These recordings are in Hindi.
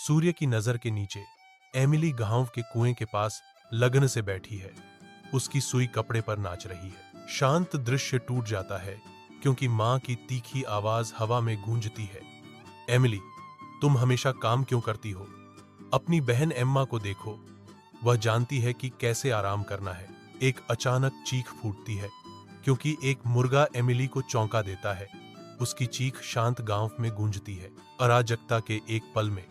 सूर्य की नजर के नीचे एमिली गांव के कुएं के पास लगन से बैठी है। उसकी सुई कपड़े पर नाच रही है। शांत दृश्य टूट जाता है क्योंकि मां की तीखी आवाज हवा में गूंजती है। एमिली, तुम हमेशा काम क्यों करती हो? अपनी बहन एम्मा को देखो, वह जानती है कि कैसे आराम करना है। एक अचानक चीख फूटती है क्योंकि एक मुर्गा एमिली को चौंका देता है। उसकी चीख शांत गांव में गूंजती है। अराजकता के एक पल में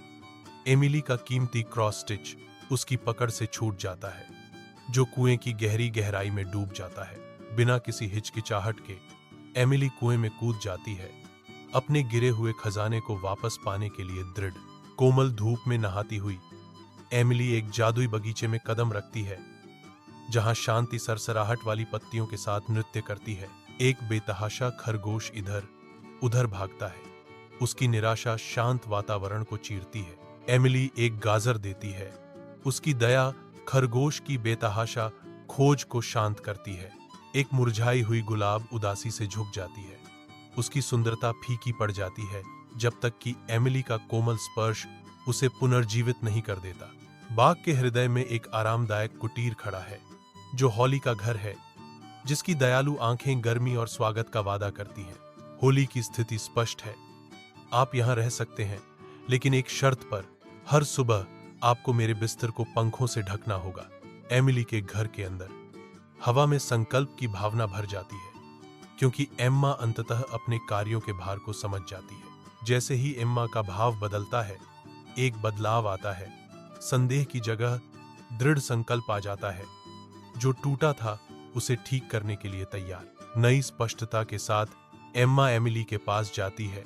एमिली का कीमती क्रॉस स्टिच उसकी पकड़ से छूट जाता है, जो कुएं की गहरी गहराई में डूब जाता है। बिना किसी हिचकिचाहट के एमिली कुएं में कूद जाती है, अपने गिरे हुए खजाने को वापस पाने के लिए दृढ़। कोमल धूप में नहाती हुई एमिली एक जादुई बगीचे में कदम रखती है, जहां शांति सरसराहट वाली पत्तियों के साथ नृत्य करती है। एक बेतहाशा खरगोश इधर उधर भागता है, उसकी निराशा शांत वातावरण को चीरती है। एमिली एक गाजर देती है, उसकी दया खरगोश की बेतहाशा खोज को शांत करती है। एक मुरझाई हुई गुलाब उदासी से झुक जाती है, उसकी सुंदरता फीकी पड़ जाती है जब तक कि एमिली का कोमल स्पर्श उसे पुनर्जीवित नहीं कर देता। बाग के हृदय में एक आरामदायक कुटीर खड़ा है, जो होली का घर है, जिसकी दयालु आंखें गर्मी और स्वागत का वादा करती हैं। होली की स्थिति स्पष्ट है, आप यहां रह सकते हैं, लेकिन एक शर्त पर। हर सुबह आपको मेरे बिस्तर को पंखों से ढकना होगा। एमिली के घर के अंदर हवा में संकल्प की भावना भर जाती है, क्योंकि एम्मा अंततः अपने कार्यों के भार को समझ जाती है। जैसे ही एम्मा का भाव बदलता है, एक बदलाव आता है। संदेह की जगह दृढ़ संकल्प आ जाता है। जो टूटा था उसे ठीक करने के लिए तैयार। नई स्पष्टता के साथ एम्मा एमिली के पास जाती है।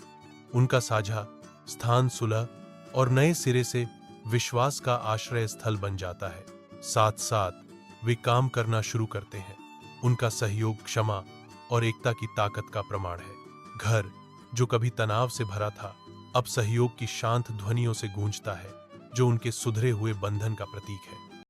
उनका साझा स्थान सुलह और नए सिरे से विश्वास का आश्रय स्थल बन जाता है। साथ साथ वे काम करना शुरू करते हैं। उनका सहयोग क्षमा और एकता की ताकत का प्रमाण है। घर जो कभी तनाव से भरा था, अब सहयोग की शांत ध्वनियों से गूंजता है, जो उनके सुधरे हुए बंधन का प्रतीक है।